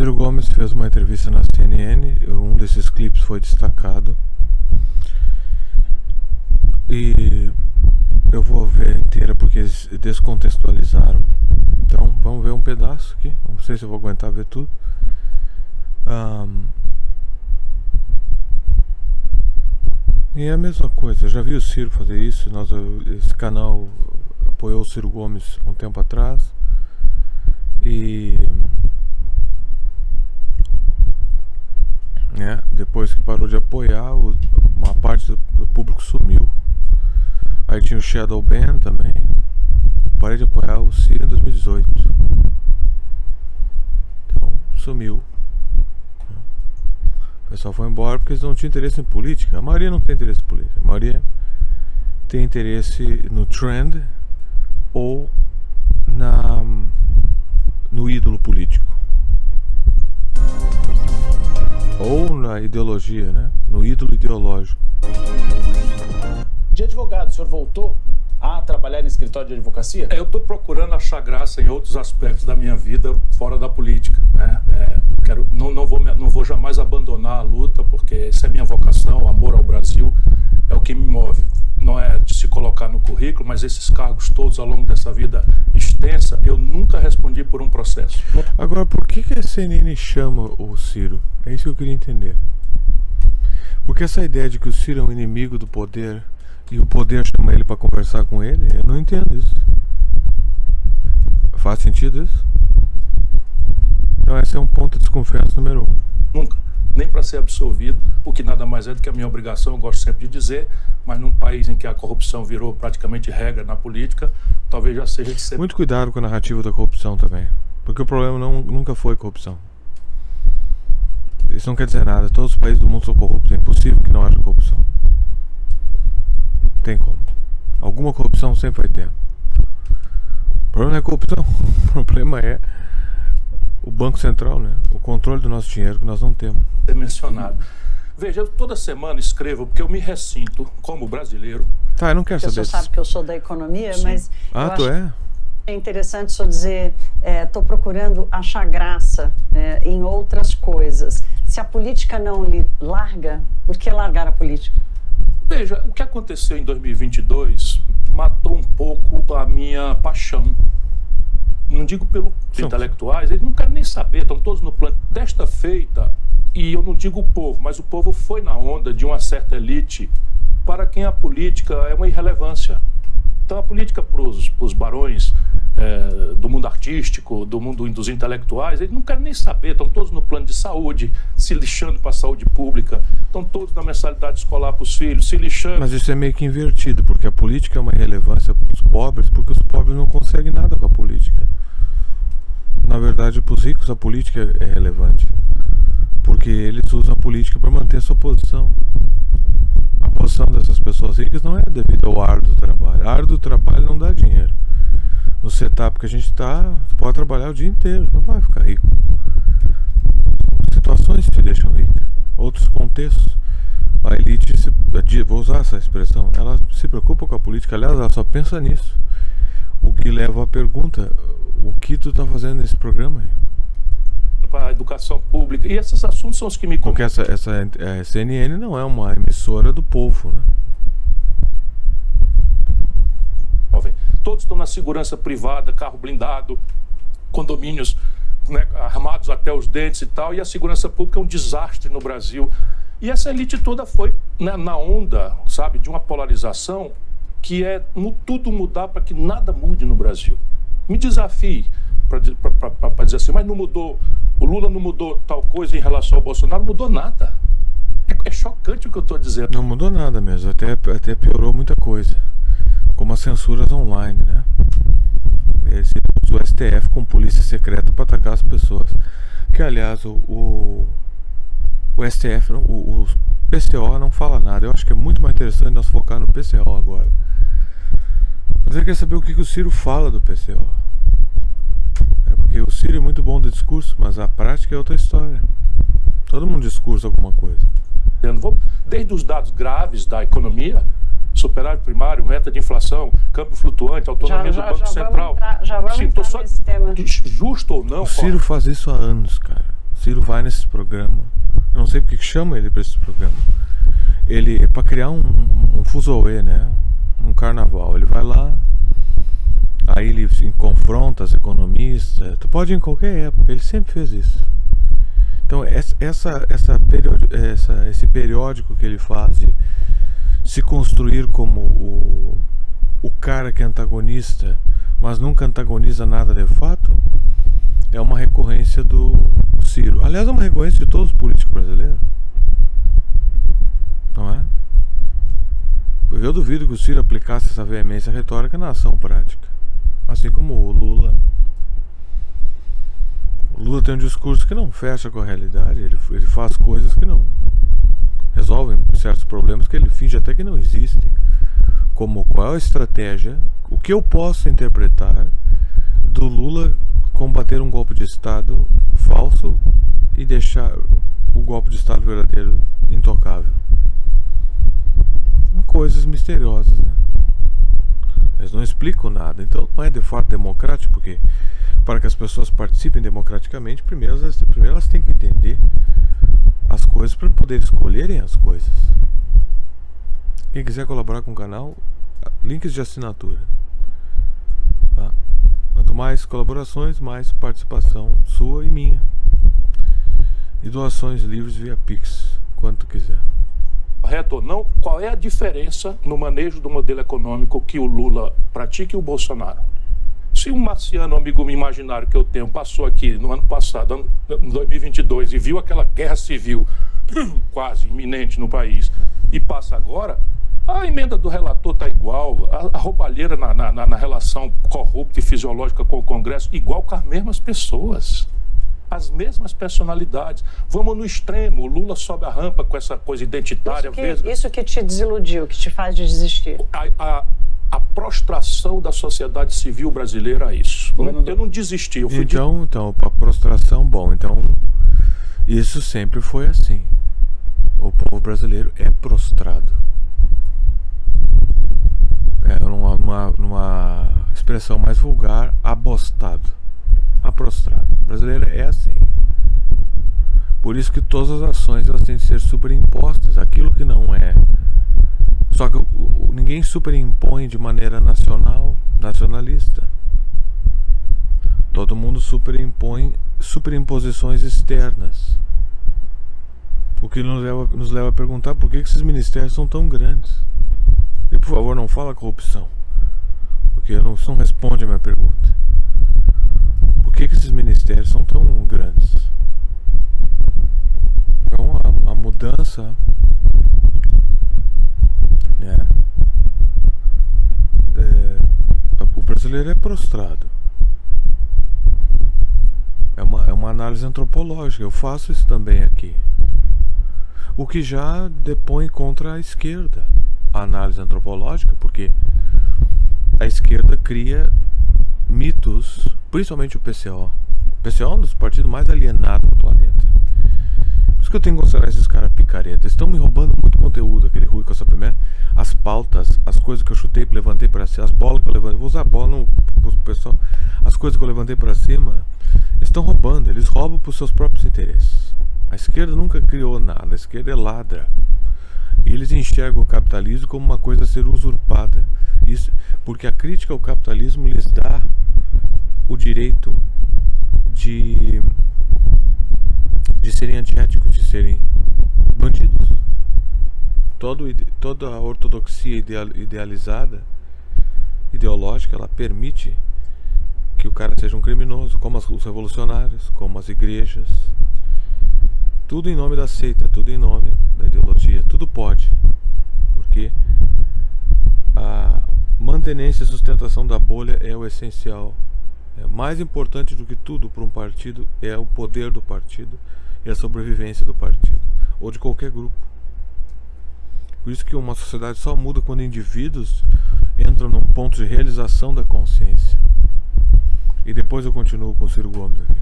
Ciro Gomes fez uma entrevista na CNN, um desses clipes foi destacado. E eu vou ver inteira porque eles descontextualizaram. Então vamos ver um pedaço aqui. Não sei se eu vou aguentar ver tudo. E é a mesma coisa. Eu já vi o Ciro fazer isso. Esse canal apoiou o Ciro Gomes um tempo atrás. E depois que parou de apoiar, uma parte do público sumiu. Aí tinha o Shadow Ban também. Parei de apoiar o Ciro em 2018. Então sumiu. O pessoal foi embora porque eles não tinham interesse em política. A maioria não tem interesse em política. A maioria tem interesse no trend ou no ídolo político. Ou na ideologia, né? No ídolo ideológico. De advogado, o senhor voltou a trabalhar no escritório de advocacia? Eu estou procurando achar graça em outros aspectos da minha vida fora da política, né? Não vou jamais abandonar a luta, porque essa é a minha vocação, o amor ao Brasil é o que me move. Não é de se colocar no currículo, mas esses cargos todos ao longo dessa vida extensa, eu nunca respondi por um processo. Agora, por que a CNN chama o Ciro? É isso que eu queria entender. Porque essa ideia de que o Ciro é um inimigo do poder e o poder chama ele para conversar com ele, eu não entendo isso. Faz sentido isso? Então esse é um ponto de desconfiança número 1. Nunca. Nem para ser absolvido, o que nada mais é do que a minha obrigação, eu gosto sempre de dizer, mas num país em que a corrupção virou praticamente regra na política, talvez já seja de ser... Muito cuidado com a narrativa da corrupção também, porque o problema nunca foi corrupção. Isso não quer dizer nada, todos os países do mundo são corruptos, é impossível que não haja corrupção. Tem como. Alguma corrupção sempre vai ter. O problema não é corrupção, o problema é o Banco Central, né? O controle do nosso dinheiro que nós não temos. Ser mencionado. Veja, eu toda semana escrevo porque eu me ressinto como brasileiro. Tá, eu não quero saber. O senhor sabe que eu sou da economia, sim, mas tu é? É interessante só dizer, estou procurando achar graça em outras coisas. Se a política não lhe larga, por que largar a política? Veja, o que aconteceu em 2022 matou um pouco a minha paixão. Não digo pelos intelectuais, eles não querem nem saber, estão todos no plano. Desta feita, e eu não digo o povo, mas o povo foi na onda de uma certa elite para quem a política é uma irrelevância. Então a política para os barões do mundo artístico, do mundo dos intelectuais, eles não querem nem saber, estão todos no plano de saúde, se lixando para a saúde pública, estão todos na mensalidade escolar para os filhos, se lixando. Mas isso é meio que invertido, porque a política é uma irrelevância para os pobres, porque os pobres não conseguem nada com a política. Na verdade, para os ricos a política é relevante, porque eles usam a política para manter a sua posição. A posição dessas pessoas ricas não é devido ao árduo trabalho. Árduo trabalho não dá dinheiro. No setup que a gente está, você pode trabalhar o dia inteiro, não vai ficar rico. Situações te deixam rica. Outros contextos. A elite, vou usar essa expressão, ela se preocupa com a política, aliás, ela só pensa nisso. O que leva à pergunta, o que tu está fazendo nesse programa aí? Para a educação pública, e esses assuntos são os que me... Porque essa CNN não é uma emissora do povo, né? Todos estão na segurança privada, carro blindado, condomínios, né, armados até os dentes e tal, e a segurança pública é um desastre no Brasil. E essa elite toda foi, né, na onda, sabe, de uma polarização que é tudo mudar para que nada mude no Brasil. Me desafie para dizer assim, mas não mudou, o Lula não mudou tal coisa em relação ao Bolsonaro, não mudou nada. É chocante o que eu estou dizendo. Não mudou nada mesmo, até piorou muita coisa. Como as censuras online, né? Eles usam o STF com polícia secreta para atacar as pessoas. Que aliás, o STF, o PCO não fala nada. Eu acho que é muito mais interessante nós focar no PCO agora. Mas eu quero saber o que o Ciro fala do PCO. Porque o Ciro é muito bom de discurso, mas a prática é outra história. Todo mundo discursa alguma coisa. Desde os dados graves da economia, superávit primário, meta de inflação, câmbio flutuante, autonomia do Banco Central. Já vamos entrar nesse tema. Justo ou não... O Ciro faz isso há anos, cara. O Ciro vai nesses programas. Eu não sei porque que chama ele para esses programas. Ele é para criar um fuzuê, né? Um carnaval. Ele vai lá, aí ele confronta as economistas. Tu pode ir em qualquer época. Ele sempre fez isso. Então esse periódico que ele faz de se construir como o cara que é antagonista, mas nunca antagoniza nada de fato, é uma recorrência do Ciro. Aliás, é uma recorrência de todos os políticos brasileiros. Não é? Eu duvido que o Ciro aplicasse essa veemência retórica na ação prática. Assim como o Lula. O Lula tem um discurso que não fecha com a realidade. Ele faz coisas que não resolvem certos problemas que ele finge até que não existem. Como qual é a estratégia, o que eu posso interpretar do Lula combater um golpe de Estado falso e deixar o golpe de Estado verdadeiro intocável. Coisas misteriosas, né? Eles não explicam nada. Então não é de fato democrático, porque para que as pessoas participem democraticamente, primeiro elas têm que entender as coisas para poder escolherem as coisas. Quem quiser colaborar com o canal, links de assinatura, tá? Quanto mais colaborações, mais participação sua e minha. E doações livres via Pix, quanto quiser. Correto ou não? Qual é a diferença no manejo do modelo econômico que o Lula pratica e o Bolsonaro? Se um marciano, amigo imaginário que eu tenho, passou aqui no ano passado, em 2022, e viu aquela guerra civil quase iminente no país, e passa agora, a emenda do relator está igual, a roubalheira na relação corrupta e fisiológica com o Congresso, igual com as mesmas pessoas, as mesmas personalidades. Vamos no extremo, o Lula sobe a rampa com essa coisa identitária. Isso que te desiludiu, que te faz desistir? A prostração da sociedade civil brasileira a isso. Eu não desisti. Eu fui então, a prostração, bom, então, isso sempre foi assim. O povo brasileiro é prostrado. Numa expressão mais vulgar, abostado. Prostrado. O brasileiro é assim. Por isso que todas as ações elas têm que ser superimpostas. Aquilo que não é. Só que ninguém superimpõe de maneira nacionalista. Todo mundo superimpõe superimposições externas. O que nos leva a perguntar por que esses ministérios são tão grandes. E por favor, não fala corrupção, porque não responde a minha pergunta. Por que esses ministérios são tão grandes? Então a mudança, o brasileiro é prostrado. É uma análise antropológica. Eu faço isso também aqui. O que já depõe contra a esquerda, a análise antropológica, porque a esquerda cria mitos, principalmente o PCO. O PCO é um dos partidos mais alienados do planeta. Por isso que eu tenho que considerar esses caras picaretas. Estão me roubando muito conteúdo, aquele Rui Costa Pimenta. As pautas, as coisas que eu chutei, levantei para cima, as bolas que eu levantei, vou usar a bola pro pessoal. As coisas que eu levantei para cima, estão roubando, eles roubam para os seus próprios interesses. A esquerda nunca criou nada, a esquerda é ladra. E eles enxergam o capitalismo como uma coisa a ser usurpada. Isso, porque a crítica ao capitalismo lhes dá o direito de serem antiéticos, de serem bandidos. Toda a ortodoxia ideológica, ela permite que o cara seja um criminoso, como os revolucionários, como as igrejas. Tudo em nome da seita, tudo em nome da ideologia, tudo pode. Porque a mantenência e sustentação da bolha é o essencial. Mais importante do que tudo para um partido é o poder do partido e a sobrevivência do partido, ou de qualquer grupo. Por isso que uma sociedade só muda quando indivíduos entram num ponto de realização da consciência. E depois eu continuo com o Ciro Gomes aqui.